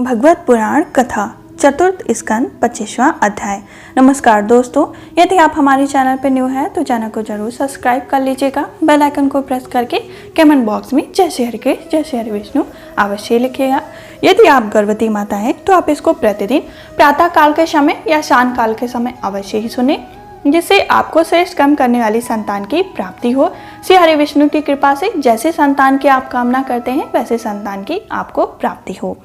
भगवत पुराण कथा चतुर्थ स्कंद 25वां अध्याय। नमस्कार दोस्तों, यदि आप हमारे चैनल पर न्यू हैं तो चैनल को जरूर सब्सक्राइब कर लीजिएगा। बेल आइकन को प्रेस करके कमेंट बॉक्स में जय श्री हरि कृष्ण जय श्री हरि विष्णु अवश्य लिखिएगा। यदि आप गर्भवती माता हैं तो आप इसको प्रतिदिन प्रातः काल के समय या शाम काल के समय अवश्य ही सुने, जिससे आपको श्रेष्ठ कर्म करने वाली संतान की प्राप्ति हो। श्री हरि विष्णु की कृपा से जैसे संतान की आप कामना करते हैं वैसे संतान की आपको प्राप्ति हो।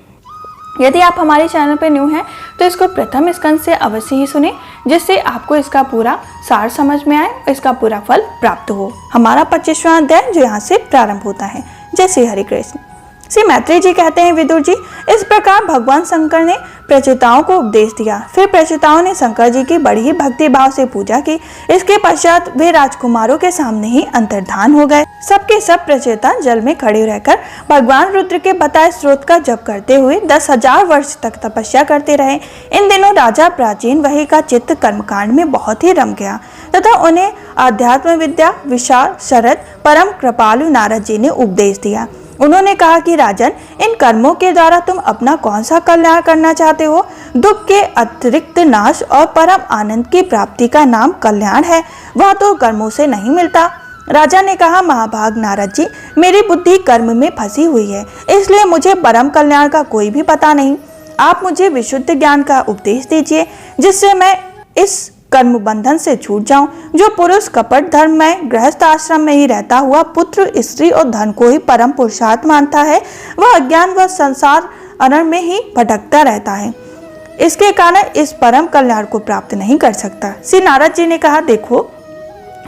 यदि आप हमारे चैनल पर न्यू हैं तो इसको प्रथम स्कंद से अवश्य ही सुने, जिससे आपको इसका पूरा सार समझ में आए और इसका पूरा फल प्राप्त हो। हमारा 25वां अध्याय जो यहाँ से प्रारंभ होता है। जय श्री हरि कृष्ण। श्री मैत्रेय जी कहते हैं, विदुर जी, इस प्रकार भगवान शंकर ने प्रचेताओं को उपदेश दिया। फिर प्रचेताओं ने शंकर जी की बड़ी ही भक्ति भाव से पूजा की। इसके पश्चात वे राजकुमारों के सामने ही अंतर्धान हो गए। सबके सब प्रचेता जल में खड़े रहकर भगवान रुद्र के बताए स्रोत का जप करते हुए 10,000 वर्ष तक तपस्या करते रहे। इन दिनों राजा प्राचीन वही का चित्त कर्मकांड में बहुत ही रम गया तथा उन्हें आध्यात्म विद्या विशाल शरद परम कृपालु नारद जी ने उपदेश दिया। उन्होंने कहा कि राजन, इन कर्मों के द्वारा तुम अपना कौन सा कल्याण करना चाहते हो? दुख के अतिरिक्त नाश और परम आनंद की प्राप्ति का नाम कल्याण है, वह तो कर्मों से नहीं मिलता। राजा ने कहा, महाभाग नारद जी, मेरी बुद्धि कर्म में फंसी हुई है, इसलिए मुझे परम कल्याण का कोई भी पता नहीं। आप मुझे विशुद्ध ज्ञान का उपदेश दीजिए, जिससे मैं इस कर्म बंधन से छूट जाऊं। जो पुरुष कपट धर्म में गृहस्थ आश्रम में ही रहता हुआ पुत्र स्त्री और धन को ही परम पुरुषार्थ मानता है, वह अज्ञान व संसार अरण में ही भटकता रहता है। इसके कारण इस परम कल्याण को प्राप्त नहीं कर सकता। श्री नारद जी ने कहा, देखो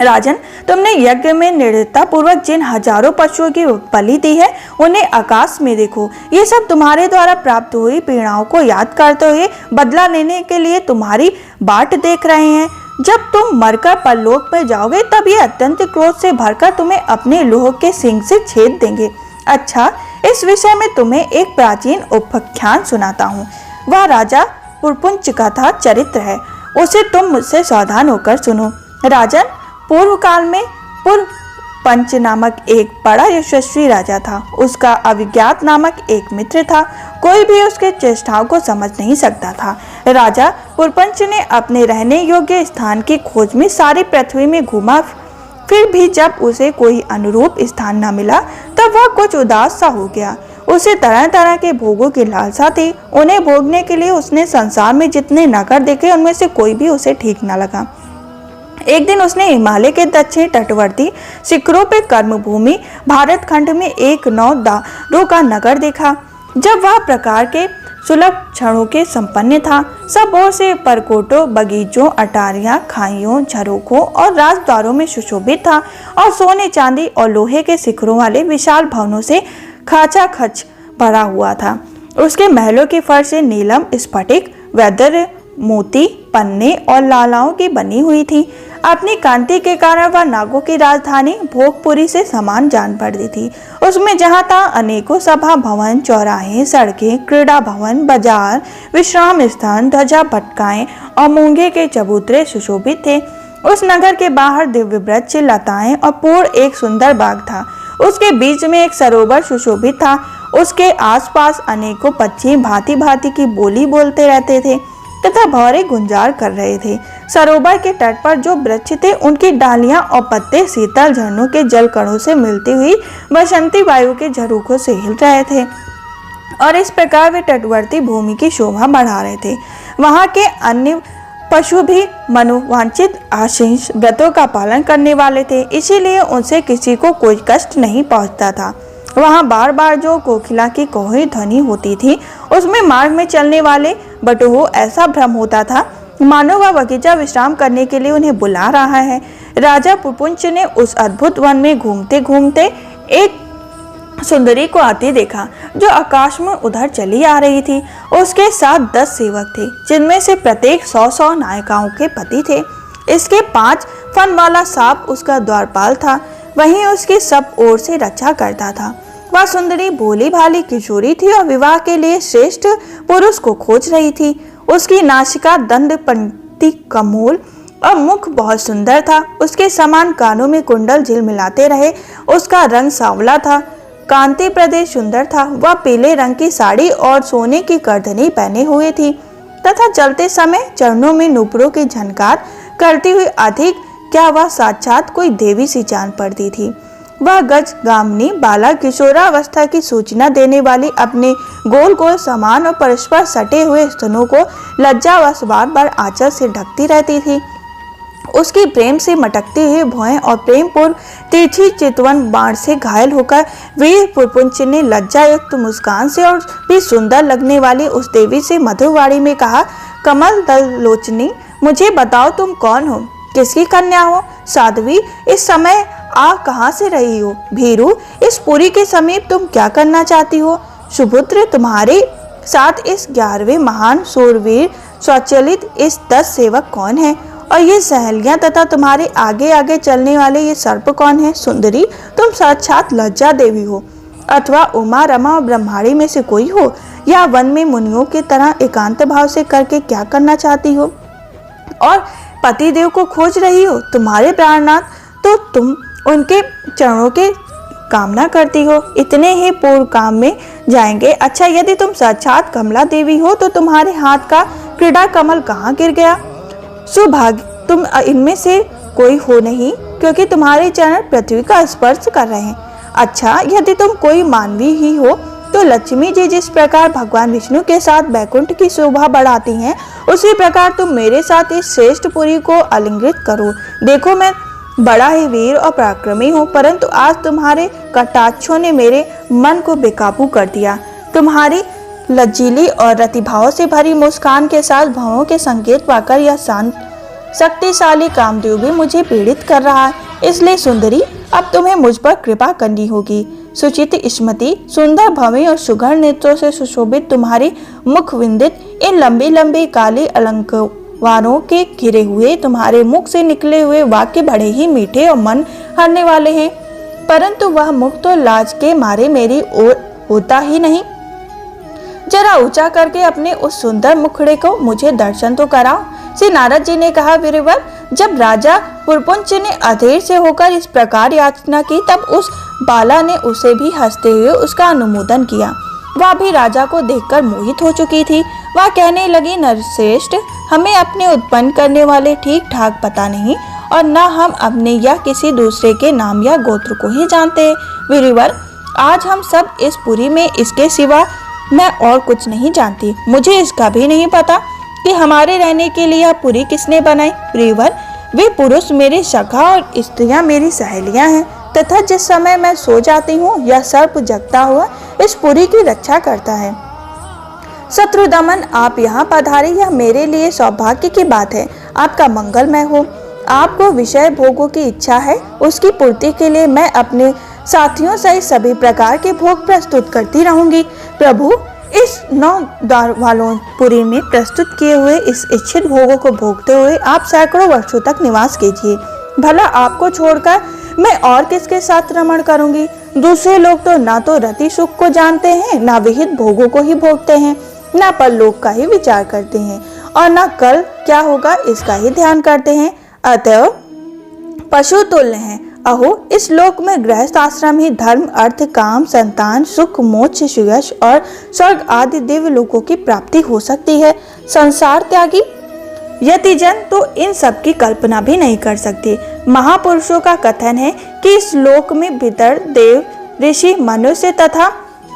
राजन, तुमने यज्ञ में निर्दयता पूर्वक जिन हजारों पशुओं की बलि दी है, उन्हें आकाश में देखो। ये सब तुम्हारे द्वारा प्राप्त हुई पीड़ाओं को याद करते हुए बदला लेने के लिए तुम्हारी बाट देख रहे हैं। जब तुम मरकर परलोक में जाओगे तब ये अत्यंत क्रोध से भरकर तुम्हें अपने लोह के सिंग से छेद देंगे। अच्छा, इस विषय में तुम्हें एक प्राचीन उपाख्यान सुनाता हूँ। वह राजा पुरपुंच का था चरित्र है, उसे तुम मुझसे सावधान होकर सुनो। राजन, पूर्व काल में पुरपंच नामक एक बड़ा यशस्वी राजा था। उसका अविज्ञात नामक एक मित्र था। कोई भी उसके चेष्टाओं को समझ नहीं सकता था। राजा पुरपंच ने अपने रहने योग्य स्थान की खोज में सारी पृथ्वी में घूमा, फिर भी जब उसे कोई अनुरूप स्थान न मिला तब वह कुछ उदास सा हो गया। उसे तरह तरह के भोगों की लालसा थी। उन्हें भोगने के लिए उसने संसार में जितने नगर देखे, उनमें से कोई भी उसे ठीक न लगा। एक दिन उसने हिमालय के दक्षिण तटवर्ती शिखरों पर कर्मभूमि भारत खंड में एक 9 दारों का नगर देखा। जब वह प्रकार के सुलभ क्षणों के संपन्न था, सब ओर से परकोटों, बगीचों, अटारियां, खाइयों, झरोखों और राजद्वारों में सुशोभित था और सोने चांदी और लोहे के शिखरों वाले विशाल भवनों से खचाखच भरा हुआ था। उसके महलों की फर्श नीलम, स्फटिक, वैदर्य, मोती, पन्ने और लालाओं की बनी हुई थी। अपनी कांति के कारण वह नागों की राजधानी भोगपुरी से समान जान पड़ती थी। उसमें जहाँ तहाँ अनेकों सभा भवन, चौराहे, सड़कें, क्रीड़ा भवन, बाजार, विश्राम स्थान, ध्वजा भटकाएं और मूंगे के चबूतरे सुशोभित थे। उस नगर के बाहर दिव्य वृक्ष, लताएं और पूर्ण एक सुंदर बाग था। उसके बीच में एक सरोवर सुशोभित था। उसके आसपास अनेकों पक्षी भांति भांति की बोली बोलते रहते थे तथा भौरे गुंजार कर रहे थे। सरोवर के तट पर जो वृक्ष थे, उनकी डालियां और पत्ते शीतल झरनों के जल कणों से मिलती हुई बसंती वायु के झरोखों से हिल रहे थे और इस प्रकार वे तटवर्ती भूमि की शोभा बढ़ा रहे थे। वहां के अन्य पशु भी मनोवांछित आशीष व्रतों का पालन करने वाले थे, इसीलिए उनसे किसी को कोई कष्ट नहीं पहुंचता था। वहां बार बार जो कोकिला की कोई ध्वनि होती थी, उसमें मार्ग में चलने वाले बटुओं ऐसा भ्रम होता था मानो वह बगीचा विश्राम करने के लिए उन्हें बुला रहा है। राजा पुरपुंच ने उस अद्भुत वन में घूमते घूमते एक सुंदरी को आते देखा, जो आकाश में उधर चली आ रही थी। उसके साथ 10 सेवक थे, जिनमें से प्रत्येक 100 नायिकाओं के पति थे। इसके 5 फन वाला सांप उसका द्वारपाल था, वहीं उसकी सब ओर से रक्षा करता था। वह सुंदरी भोली भाली किशोरी थी और विवाह के लिए श्रेष्ठ पुरुष को खोज रही थी। उसकी नासिका दंड पंक्ति कमोल और मुख बहुत सुंदर था। उसके समान कानों में कुंडल झिलमिलाते रहे। उसका रंग सांवला था। कांति प्रदेश सुंदर था। वह पीले रंग की साड़ी और सोने की करधनी पहने हुए थी तथा चलते समय चरणों में नुपुरों की झनकार करती हुई अधिक क्या वह साक्षात कोई देवी सी जान पड़ती थी। वह गज गामिनी बाला किशोरावस्था की सूचना देने वाली अपने गोल गोल समान और परस्पर सटे हुए स्तनों को लज्जावश बार बार आंचल से ढकती रहती थी। उसकी प्रेम से मटकती हुई भौहें और प्रेम पूर्व तिरछी चितवन बाण से घायल होकर वीर पुरपुंच ने लज्जायुक्त मुस्कान से और भी सुंदर लगने वाली उस देवी से मधुरवाणी में कहा, कमल दल लोचनी, मुझे बताओ तुम कौन हो, किसकी कन्या हो? साध्वी, इस समय आ कहाँ से रही हो? भीरू, इस पुरी के समीप तुम क्या करना चाहती हो? सुपुत्र, तुम्हारे साथ इस 11वें महान शूरवीर स्वचलित इस 10 सेवक कौन है? और ये सहेलियां तथा तुम्हारे आगे आगे चलने वाले ये सर्प कौन है? सुंदरी, तुम साक्षात लज्जा देवी हो अथवा उमा रमा और ब्रह्माणी में से कोई हो, या वन में मुनियों की तरह एकांत भाव से करके क्या करना चाहती हो और पति देव को खोज रही हो? तुम्हारे प्राणनाथ तो तुम उनके चरणों के कामना करती हो, इतने ही पूर्व काम में जाएंगे। अच्छा, यदि तुम साक्षात कमला देवी हो तो तुम्हारे हाथ का क्रीड़ा कमल कहाँ गिर गया? सुभाग्य, तुम इनमें से कोई हो नहीं, क्योंकि तुम्हारे चरण पृथ्वी का स्पर्श कर रहे हैं। अच्छा, यदि तुम कोई मानवी ही हो तो लक्ष्मी जी जिस प्रकार भगवान विष्णु के साथ बैकुंठ की शोभा बढ़ाती हैं, उसी प्रकार तुम मेरे साथ इस श्रेष्ठ पुरी को आलिंगित करो। देखो, मैं बड़ा ही वीर और पराक्रमी हूँ, परंतु आज तुम्हारे कटाक्षों ने मेरे मन को बेकाबू कर दिया। तुम्हारी लज्जीली और रतिभाव से भरी मुस्कान के साथ भावों के संकेत पाकर यह शांत शक्तिशाली कामदेव भी मुझे पीड़ित कर रहा है। इसलिए सुंदरी, अब तुम्हें मुझ पर कृपा करनी होगी। सुचित स्मृति, सुंदर भवें और सुघड़ नेत्रों से सुशोभित तुम्हारी मुख विंदित इन लंबी लंबी काली अलंकारों के घिरे हुए तुम्हारे मुख से निकले हुए वाक्य बड़े ही मीठे और मन हरने वाले हैं, परंतु वह मुख तो लाज के मारे मेरी ओर होता ही नहीं। जरा ऊंचा करके अपने उस सुंदर मुखड़े को मुझे दर्शन तो कराओ। श्री नारद जी ने कहा, वीरवर, जब राजा पुरपुंच ने अधीर से होकर इस प्रकार याचना की, तब उस बाला ने उसे भी हंसते हुए उसका अनुमोदन किया। वह भी राजा को देखकर मोहित हो चुकी थी। वह कहने लगी, नरश्रेष्ठ, हमें अपने उत्पन्न करने वाले ठीक ठाक पता नहीं और न हम अपने या किसी दूसरे के नाम या गोत्र को ही जानते। वीरवर, आज हम सब इस पुरी में इसके सिवा मैं और कुछ नहीं जानती। मुझे इसका भी नहीं पता कि हमारे रहने के लिए यह पुरी किसने बनाई। वीरवर, वे पुरुष मेरे सखा और स्त्रियां मेरी सहेलियां हैं तथा जिस समय मैं सो जाती हूँ यह सर्प जगता हुआ इस पुरी की रक्षा करता है। शत्रुदमन, आप यहाँ पधारे, यह मेरे लिए सौभाग्य की बात है। आपका मंगलमय हो। आपको विषय भोगों की इच्छा है, उसकी पूर्ति के लिए मैं अपने साथियों सहित सभी प्रकार के भोग प्रस्तुत करती रहूंगी। प्रभु, इस 9 द्वार वालों पुरी में प्रस्तुत किए हुए इस इच्छित भोगों को भोगते हुए आप सैकड़ों वर्षों तक निवास कीजिए। भला आपको छोड़कर मैं और किसके साथ रमण करूंगी? दूसरे लोग तो ना तो रति सुख को जानते हैं, ना विहित भोगों को ही भोगते हैं, ना परलोक का ही विचार करते हैं और ना कल क्या होगा इसका ही ध्यान करते हैं। अतएव पशु तुल्य हैं। अहो, इस लोक में गृहस्थ आश्रम ही धर्म, अर्थ, काम, संतान, सुख, मोक्ष, यश और स्वर्ग आदि दिव्य लोकों की प्राप्ति हो सकती है। संसार त्यागी यतिजन तो इन सब की कल्पना भी नहीं कर सकते। महापुरुषों का कथन है कि इस लोक में भीतर देव, ऋषि, मनुष्य तथा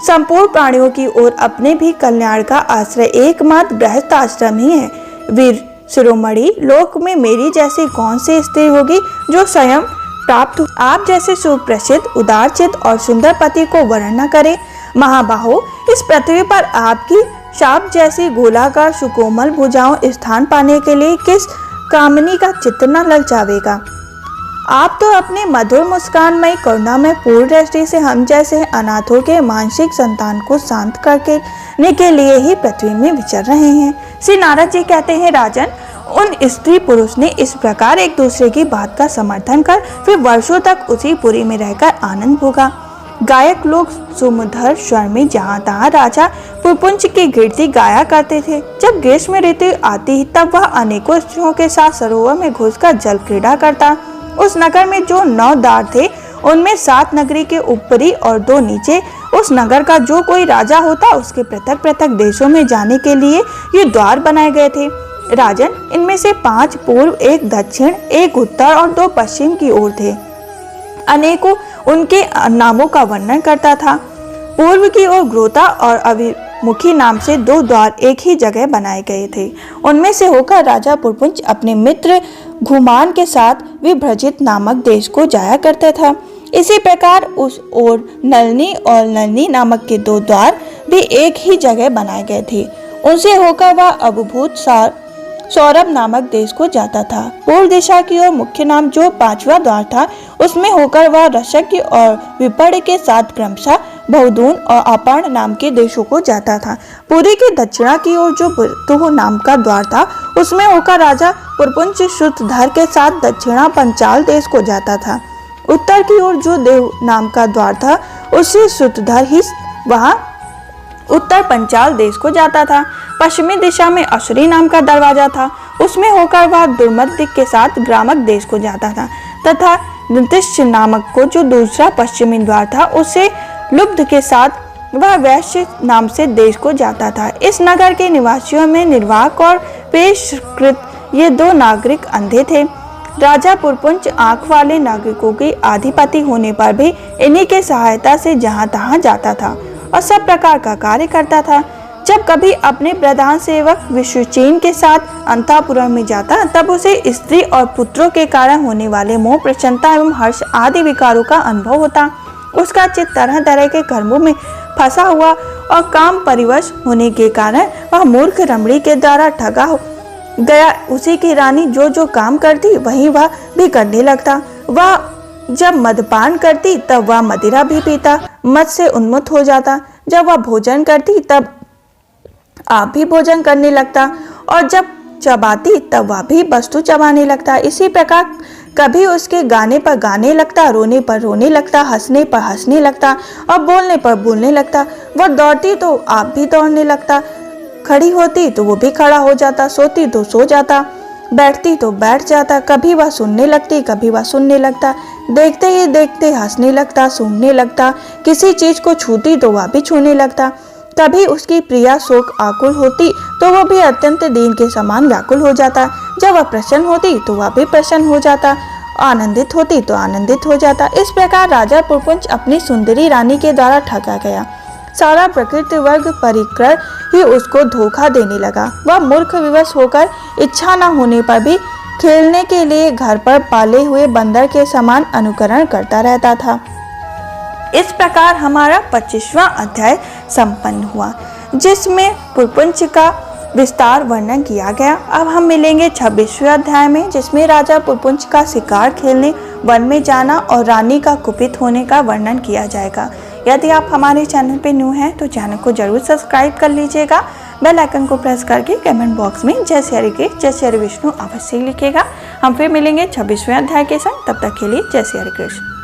संपूर्ण प्राणियों की ओर अपने भी कल्याण का आश्रय एकमात्र गृहस्थ आश्रम ही है। वीर शिरोमणि, लोक में मेरी जैसी कौन सी स्त्री होगी जो स्वयं प्राप्त आप जैसे सुप्रसिद्ध, उदारचित और सुंदर पति को वर्ण न करे। महाबाहो, इस पृथ्वी पर आपकी शाप जैसी गोलाकार सुकोमल भुजाओं स्थान पाने के लिए किस कामनी का चित्त न लग जाएगा। आप तो अपने मधुर मुस्कानमय करुणामय पूर्ण दृष्टि से हम जैसे अनाथों के मानसिक संतान को शांत करने के लिए ही पृथ्वी में विचर रहे हैं। श्री नारद जी कहते हैं, राजन, उन स्त्री पुरुष ने इस प्रकार एक दूसरे की बात का समर्थन कर फिर वर्षों तक उसी पुरी में रहकर आनंद भोगा। गायक लोग सुमधुर स्वर में जहाँ तहाँ राजा पुरपुंच की कीर्ति गाया करते थे। जब ग्रीष्म ऋतु आती तब वह अनेकों स्त्रियों के साथ सरोवर में घुसकर जल क्रीड़ा करता। उस नगर में जो 9 द्वार थे उनमें 7 नगरी के ऊपरी और 2 नीचे। उस नगर का जो कोई राजा होता उसके पृथक पृथक देशों में जाने के लिए ये द्वार बनाए गए थे। राजन इनमें से 5 पूर्व, 1 दक्षिण, 1 उत्तर और 2 पश्चिम की ओर थे। अनेकों उनके नामों का वर्णन करता था। पूर्व की ओर ग्रोता और अभिमुखी नाम से 2 द्वार एक ही जगह बनाए गए थे। उनमें से होकर राजा पुरपुंज अपने मित्र घुमान के साथ विभ्रजित नामक देश को जाया करता था। इसी प्रकार उस ओर नलनी और नलनी नामक के 2 द्वार भी एक ही जगह बनाए गए थे। उनसे होकर वह अभूभूत सौरभ नामक देश को जाता था। पूर्व दिशा की ओर मुख्य नाम जो 5वां द्वार था, उसमें होकर वह रशक्य और विपर्य के साथ क्रमशः बहुदून और अपर्ण नाम के देशों को जाता था। पुरी की दक्षिणा की ओर जो पुरतुह नाम का द्वार था, उसमें होकर राजा पुरपुंज श्रुतधर के साथ दक्षिणा पंचाल देश को जाता था। उत्तर की ओर जो देव नाम का द्वार था, उससे श्रुतधर ही वहां उत्तर पंचाल देश को जाता था। पश्चिमी दिशा में असुरी नाम का दरवाजा था, उसमें होकर वह दुर्मद के साथ ग्रामक देश को जाता था तथा नृतिश्च नामक को जो दूसरा पश्चिमी द्वार था, उससे लुब्ध के साथ वह वैश्य नाम से देश को जाता था। इस नगर के निवासियों में निर्वाक और पेशकृत ये 2 नागरिक अंधे थे। राजा पुरपुंज आंख वाले नागरिकों की अधिपति होने पर भी इन्हीं के सहायता से जहां तहां जाता था और सब प्रकार का कार्य करता था। जब कभी अपने प्रधान सेवक विश्वचेन के साथ अंतःपुर में जाता, तब उसे स्त्री और पुत्रों के कारण होने वाले मोह, प्रसन्नता एवं हर्ष आदि विकारों का अनुभव होता। उसका चित्त तरह तरह के कर्मों में फंसा हुआ और काम परिवश होने के कारण वह मूर्ख रमणी के द्वारा ठगा गया। उसी की रानी जो जो काम करती वही वह भी करने लगता। वह जब मदपान करती तब वह मदिरा भी पीता, मद से उन्मत्त हो जाता। जब वह भोजन करती तब आप भी भोजन करने लगता और जब चबाती तब वह भी वस्तु चबाने लगता। इसी प्रकार कभी उसके गाने पर गाने लगता, रोने पर रोने लगता, हंसने पर हंसने लगता और बोलने पर बोलने लगता। वह दौड़ती तो आप भी दौड़ने लगता, खड़ी होती तो वो भी खड़ा हो जाता, सोती तो सो जाता, बैठती तो बैठ जाता। कभी वह सुनने लगती, कभी वह सुनने लगता, देखते ही देखते हंसने लगता, सूंघने लगता, किसी चीज को छूती तो वह भी छूने लगता। कभी उसकी प्रिया शोक आकुल होती तो वह भी अत्यंत दीन के समान व्याकुल हो जाता। जब वह प्रसन्न होती तो वह भी प्रसन्न हो जाता, आनंदित होती तो आनंदित हो जाता। इस प्रकार राजा पुरपुंज अपनी सुंदरी रानी के द्वारा ठगा गया। सारा प्रकृति वर्ग परिकर ही उसको धोखा देने लगा। वह मूर्ख विवश होकर इच्छा न होने पर भी खेलने के लिए घर पर पाले हुए बंदर के समान अनुकरण करता रहता था। इस प्रकार हमारा 25वां अध्याय संपन्न हुआ, जिसमें पुरपुंज का विस्तार वर्णन किया गया। अब हम मिलेंगे 26वें अध्याय में, जिसमें राजा पुरपुंज का शिकार खेलने वन में जाना और रानी का कुपित होने का वर्णन किया जाएगा। यदि आप हमारे चैनल पे न्यू हैं तो चैनल को जरूर सब्सक्राइब कर लीजिएगा। बेल आइकन को प्रेस करके कमेंट बॉक्स में जय श्री हरि के जय श्री विष्णु अवश्य लिखिएगा। हम फिर मिलेंगे 26वें अध्याय के संग। तब तक के लिए जय श्री हरि कृष्ण।